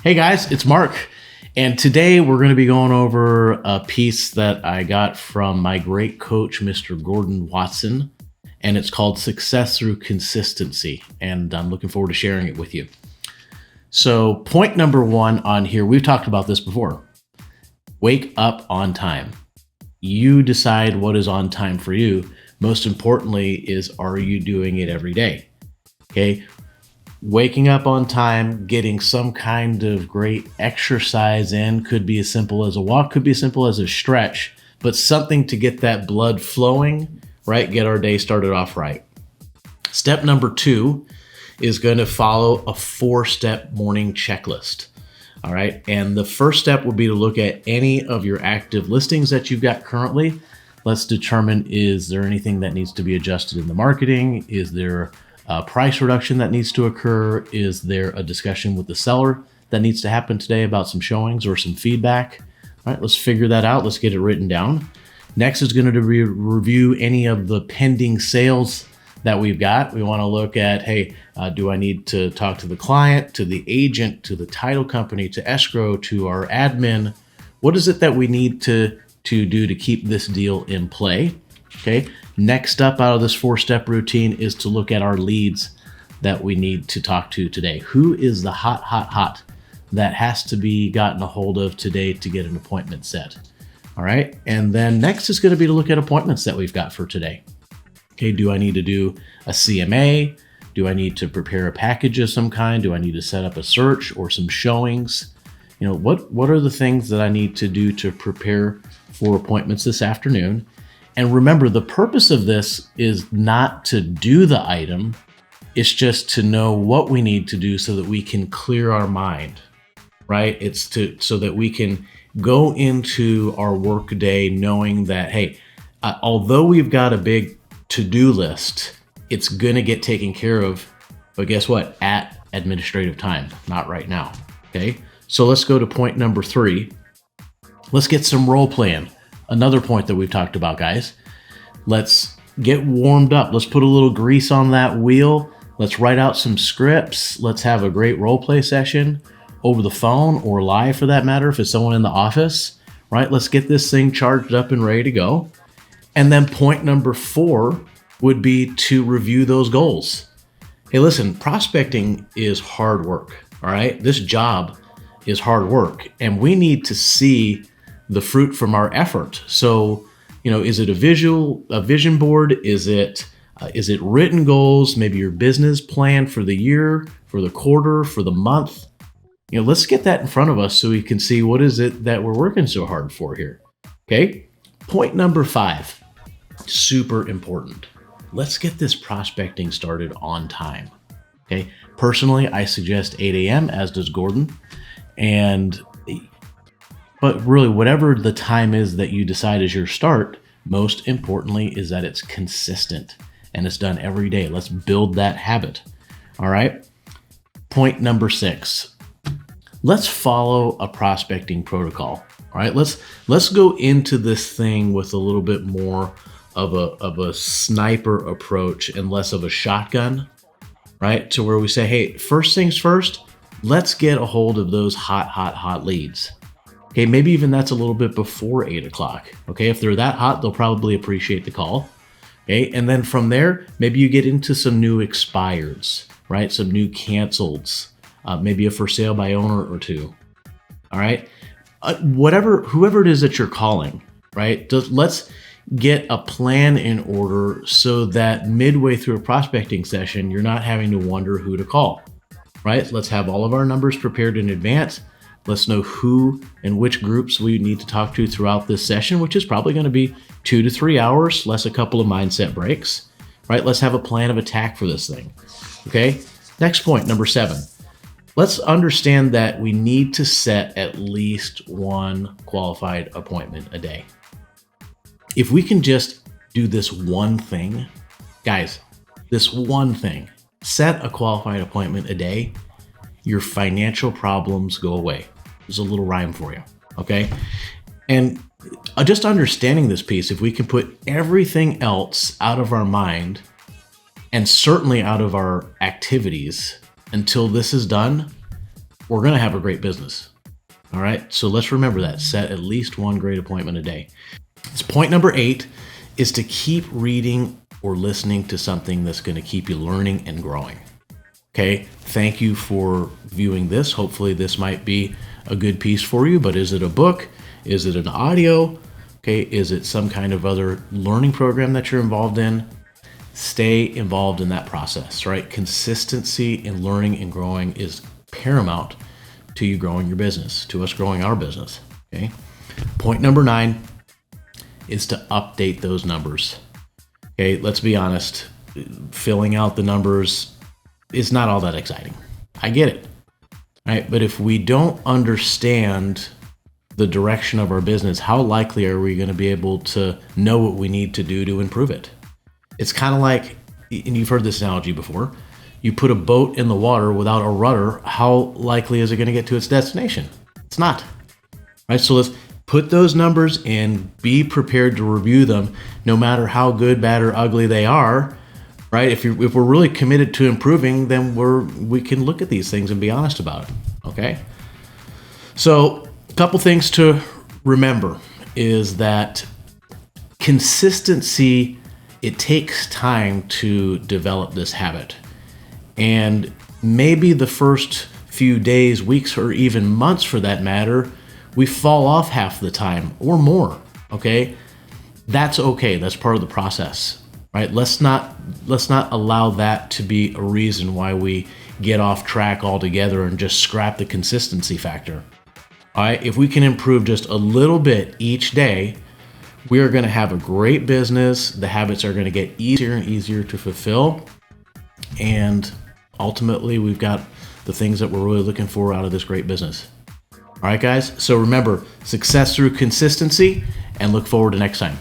Hey guys, it's Mark, and today we're going to be going over a piece that I got from my great coach, Mr. Gordon Watson, and it's called Success Through Consistency, and I'm looking forward to sharing it with you. So, point number one on here, we've talked about this before. Wake up on time. You decide what is on time for you. Most importantly is, are you doing it every day? Okay. Waking up on time, getting some kind of great exercise in, could be as simple as a walk, could be as simple as a stretch, but something to get that blood flowing, right? Get our day started off right. Step number two is going to follow a 4-step morning checklist. All right. And the first step would be to look at any of your active listings that you've got currently. Let's determine, is there anything that needs to be adjusted in the marketing? Is there a price reduction that needs to occur? Is there a discussion with the seller that needs to happen today about some showings or some feedback? All right, let's figure that out. Let's get it written down. Next is going to be review any of the pending sales that we've got. We want to look at, hey, do I need to talk to the client, to the agent, to the title company, to escrow, to our admin? What is it that we need to do to keep this deal in play? Okay. Next up out of this 4-step routine is to look at our leads that we need to talk to today. Who is the hot that has to be gotten a hold of today to get an appointment set? All right. And then next is going to be to look at appointments that we've got for today. Okay. Do I need to do a CMA? Do I need to prepare a package of some kind? Do I need to set up a search or some showings? You know, what are the things that I need to do to prepare for appointments this afternoon? And remember, the purpose of this is not to do the item. It's just to know what we need to do so that we can clear our mind, right? It's so that we can go into our work day knowing that, hey, although we've got a big to-do list, it's going to get taken care of. But guess what? At administrative time, not right now. Okay. So let's go to point number 3. Let's get some role playing. Another point that we've talked about, guys. Let's get warmed up. Let's put a little grease on that wheel. Let's write out some scripts. Let's have a great role play session over the phone or live for that matter, if it's someone in the office, right? Let's get this thing charged up and ready to go. And then point number 4 would be to review those goals. Hey, listen, prospecting is hard work. All right. This job is hard work, and we need to see the fruit from our effort. So, you know, is it a vision board? Is it written goals? Maybe your business plan for the year, for the quarter, for the month. You know, let's get that in front of us so we can see what is it that we're working so hard for here. Okay. Point number 5, super important. Let's get this prospecting started on time. Okay. Personally, I suggest 8 a.m., as does Gordon. But really, whatever the time is that you decide is your start, most importantly is that it's consistent and it's done every day. Let's build that habit. All right. Point number 6. Let's follow a prospecting protocol. All right. Let's go into this thing with a little bit more of a sniper approach and less of a shotgun, right? To where we say, hey, first things first, let's get a hold of those hot leads. Okay, maybe even that's a little bit before 8 o'clock. Okay, if they're that hot, they'll probably appreciate the call. Okay, and then from there, maybe you get into some new expireds, right? Some new canceleds, maybe a for sale by owner or two. All right, whoever it is that you're calling, right? Let's get a plan in order so that midway through a prospecting session, you're not having to wonder who to call, right? Let's have all of our numbers prepared in advance. Let's know who and which groups we need to talk to throughout this session, which is probably going to be 2 to 3 hours, less a couple of mindset breaks, right? Let's have a plan of attack for this thing. Okay. Next point, number 7. Let's understand that we need to set at least one qualified appointment a day. If we can just do this one thing, guys, this one thing, set a qualified appointment a day, your financial problems go away. There's a little rhyme for you. Okay. And just understanding this piece, if we can put everything else out of our mind and certainly out of our activities until this is done, we're going to have a great business. All right. So let's remember that. Set at least one great appointment a day. It's point number 8 is to keep reading or listening to something that's going to keep you learning and growing. Okay. Thank you for viewing this. Hopefully this might be a good piece for you, but is it a book? Is it an audio? Okay. Is it some kind of other learning program that you're involved in? Stay involved in that process, right? Consistency in learning and growing is paramount to you growing your business, to us growing our business. Okay. Point number 9 is to update those numbers. Okay. Let's be honest. Filling out the numbers is not all that exciting. I get it. Right. But if we don't understand the direction of our business, how likely are we going to be able to know what we need to do to improve it? It's kind of like, and you've heard this analogy before, you put a boat in the water without a rudder, how likely is it going to get to its destination? It's not. Right? So let's put those numbers in, be prepared to review them, no matter how good, bad, or ugly they are. Right? If we're really committed to improving, then we can look at these things and be honest about it. Okay? So a couple things to remember is that consistency, it takes time to develop this habit. And maybe the first few days, weeks, or even months for that matter, we fall off half the time or more. Okay. That's okay. That's part of the process, right? Let's not allow that to be a reason why we get off track altogether and just scrap the consistency factor. All right. If we can improve just a little bit each day, we are going to have a great business. The habits are going to get easier and easier to fulfill. And ultimately, we've got the things that we're really looking for out of this great business. All right, guys. So remember, success through consistency, and look forward to next time.